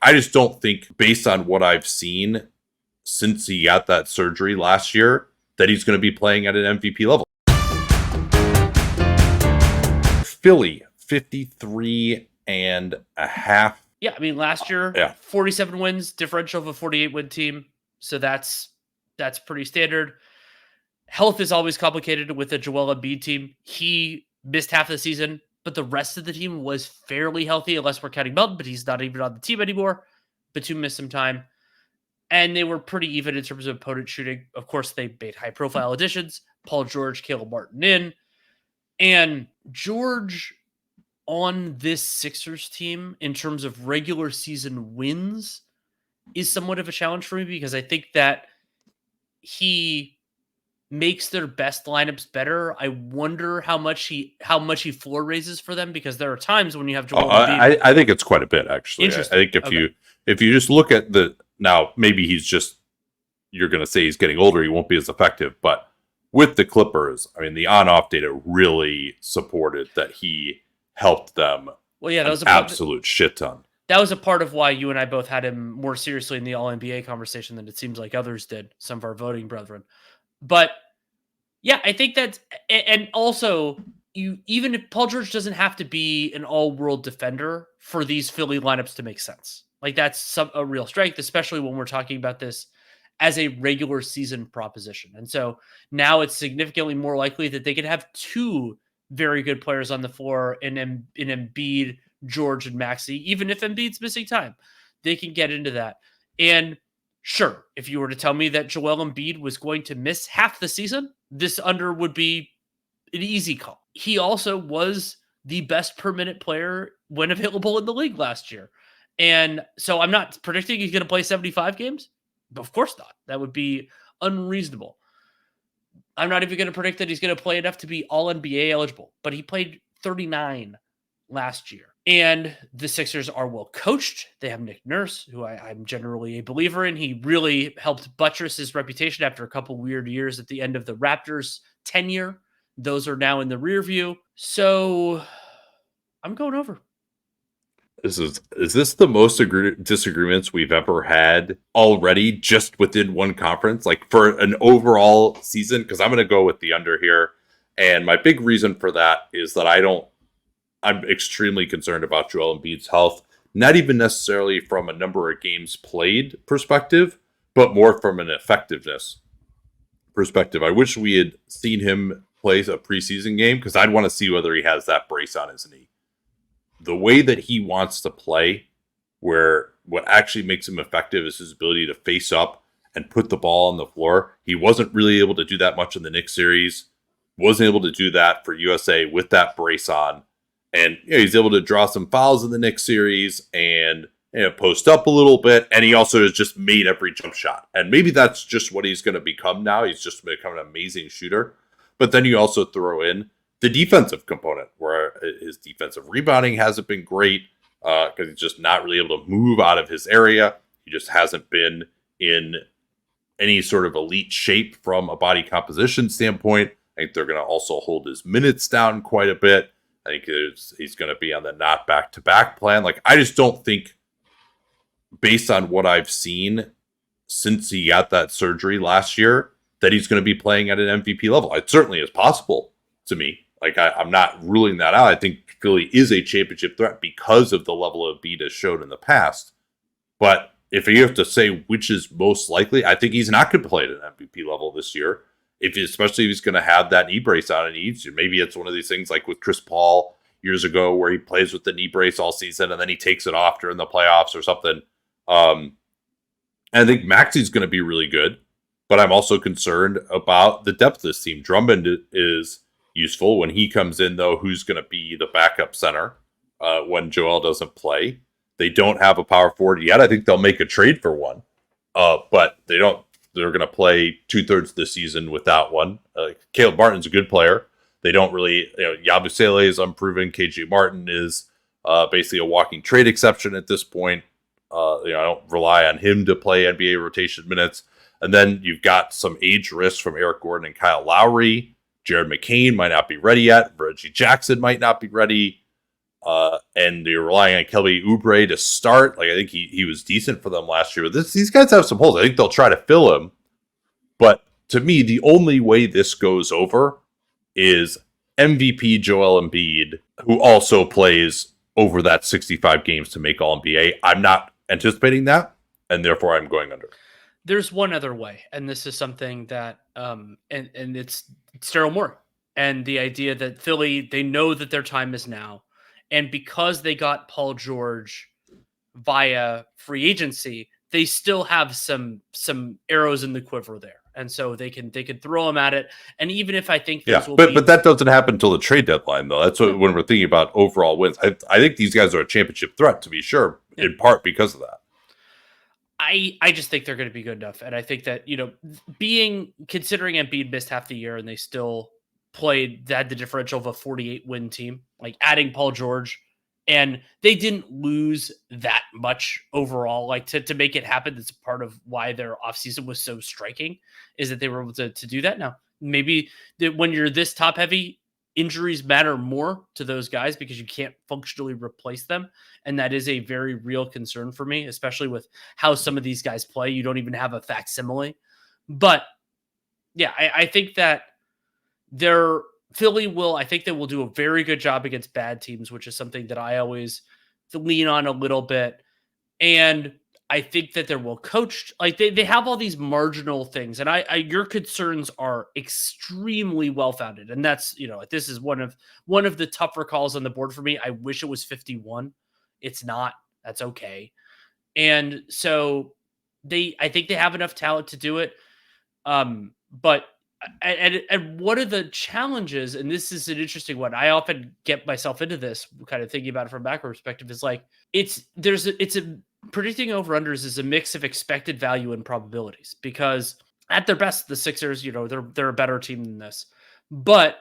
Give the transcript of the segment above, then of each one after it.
I just don't think, based on what I've seen since he got that surgery last year, that he's going to be playing at an MVP level. Philly, 53.5. Yeah, I mean, last year, 47 wins, differential of a 48-win team. So that's pretty standard. Health is always complicated with the Joel Embiid team. He missed half of the season, but the rest of the team was fairly healthy, unless we're counting Melton, but he's not even on the team anymore. Batum missed some time. And they were pretty even in terms of opponent shooting. Of course, they made high-profile additions. Paul George, Caleb Martin in. And George on this Sixers team, in terms of regular season wins, is somewhat of a challenge for me, because I think that he makes their best lineups better. I wonder how much he floor raises for them, because there are times when you have Joel Embiid. I think it's quite a bit, actually. I think if you just look at now, maybe you're going to say he's getting older, he won't be as effective, but with the Clippers, I mean, the on-off data really supported that he helped them. Well, yeah, that was an absolute shit ton. That was a part of why you and I both had him more seriously in the All-NBA conversation than it seems like others did, some of our voting brethren. But yeah, I think that's, and also, even if Paul George doesn't have to be an all-world defender for these Philly lineups to make sense. Like, that's a real strength, especially when we're talking about this as a regular season proposition. And so now it's significantly more likely that they could have two very good players on the floor in Embiid, George, and Maxey. Even if Embiid's missing time, they can get into that. And sure, if you were to tell me that Joel Embiid was going to miss half the season, this under would be an easy call. He also was the best per minute player when available in the league last year. And so I'm not predicting he's going to play 75 games. Of course not. That would be unreasonable. I'm not even going to predict that he's going to play enough to be all NBA eligible, but he played 39 last year. And the Sixers are well coached. They have Nick Nurse, who I'm generally a believer in. He really helped buttress his reputation after a couple weird years at the end of the Raptors' tenure. Those are now in the rear view. So I'm going over. Is this the most disagreements we've ever had already, just within one conference, like for an overall season? Because I'm going to go with the under here, and my big reason for that is that I'm extremely concerned about Joel Embiid's health, not even necessarily from a number of games played perspective, but more from an effectiveness perspective. I wish we had seen him play a preseason game, because I'd want to see whether he has that brace on his knee. The way that he wants to play, where what actually makes him effective is his ability to face up and put the ball on the floor. He wasn't really able to do that much in the Knicks series. Wasn't able to do that for USA with that brace on. And he's able to draw some fouls in the Knicks series and post up a little bit. And he also has just made every jump shot. And maybe that's just what he's going to become now. He's just become an amazing shooter. But then you also throw in the defensive component, where his defensive rebounding hasn't been great, because he's just not really able to move out of his area. He just hasn't been in any sort of elite shape from a body composition standpoint. I think they're going to also hold his minutes down quite a bit. I think he's going to be on the not back-to-back plan. Like, I just don't think, based on what I've seen since he got that surgery last year, that he's going to be playing at an MVP level. It certainly is possible to me. Like, I'm not ruling that out. I think Philly is a championship threat because of the level of Embiid has showed in the past. But if you have to say which is most likely, I think he's not going to play at an MVP level this year. Especially if he's going to have that knee brace on, and maybe it's one of these things like with Chris Paul years ago, where he plays with the knee brace all season and then he takes it off during the playoffs or something. And I think Maxey's going to be really good, but I'm also concerned about the depth of this team. Drummond is useful when he comes in, though. Who's going to be the backup center when Joel doesn't play? They don't have a power forward yet. I think they'll make a trade for one, but they don't. They're going to play 2/3 of the season without one. Caleb Martin's a good player. They don't really. Yabusele is unproven. KJ Martin is basically a walking trade exception at this point. I don't rely on him to play NBA rotation minutes. And then you've got some age risks from Eric Gordon and Kyle Lowry. Jared McCain might not be ready yet. Reggie Jackson might not be ready. And you're relying on Kelly Oubre to start. Like, I think he was decent for them last year. But these guys have some holes. I think they'll try to fill them. But to me, the only way this goes over is MVP Joel Embiid, who also plays over that 65 games to make All-NBA. I'm not anticipating that, and therefore I'm going under. There's one other way, and this is something that, and it's Daryl Morey. And the idea that Philly, they know that their time is now. And because they got Paul George via free agency, they still have some arrows in the quiver there. And so they can throw them at it. And even if I think those will be... But that doesn't happen until the trade deadline, though. That's what when we're thinking about overall wins. I think these guys are a championship threat, to be sure, in part because of that. I just think they're going to be good enough. And I think that, considering Embiid missed half the year and they still had the differential of a 48-win team, like adding Paul George, and they didn't lose that much overall, like to make it happen. That's part of why their offseason was so striking, is that they were able to do that. Now, maybe when you're this top heavy, injuries matter more to those guys because you can't functionally replace them. And that is a very real concern for me, especially with how some of these guys play. You don't even have a facsimile. But yeah, I think that Philly I think they will do a very good job against bad teams, which is something that I always lean on a little bit. And I think that they're well coached. Like they have all these marginal things, and your concerns are extremely well founded. And that's, this is one of the tougher calls on the board for me. I wish it was 51. It's not. That's okay. And so I think they have enough talent to do it. But and one of the challenges, and this is an interesting one, I often get myself into this kind of thinking about it from a macro perspective, is like predicting over-unders is a mix of expected value and probabilities, because at their best, the Sixers, they're a better team than this, but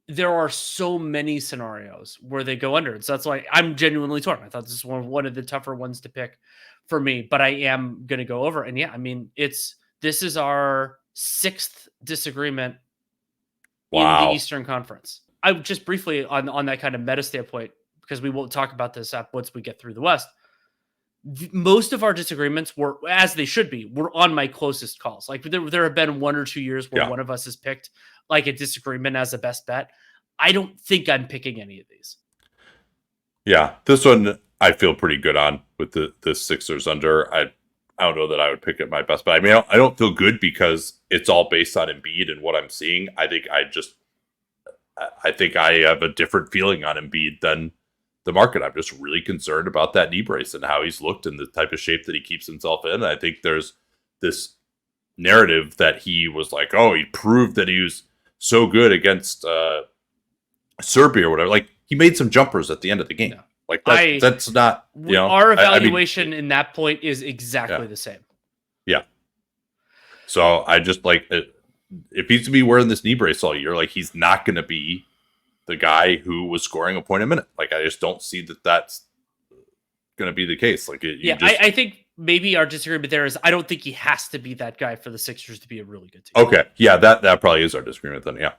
there are so many scenarios where they go under. So that's why I'm genuinely torn. I thought this was one of the tougher ones to pick for me, but I am going to go over. And yeah, I mean, this is our 6th disagreement in the Eastern Conference. I just briefly on that kind of meta standpoint, because we won't talk about this once we get through the West. Most of our disagreements were, as they should be, were on my closest calls. Like there have been 1 or 2 years where one of us has picked like a disagreement as a best bet. I don't think I'm picking any of these. Yeah, this one I feel pretty good on with the Sixers under. I don't know that I would pick it my best, but I mean, I don't feel good because it's all based on Embiid and what I'm seeing. I think I have a different feeling on Embiid than the market. I'm just really concerned about that knee brace and how he's looked and the type of shape that he keeps himself in. I think there's this narrative that he was like, oh, he proved that he was so good against Serbia or whatever. Like, he made some jumpers at the end of the game. Yeah. Like that's not, our evaluation in that point is exactly the same. Yeah. So I just like it. If he's to be wearing this knee brace all year, like, he's not going to be the guy who was scoring a point a minute. Like, I just don't see that that's going to be the case. Like, I think maybe our disagreement there is I don't think he has to be that guy for the Sixers to be a really good team. Okay. Yeah, that probably is our disagreement then. Yeah.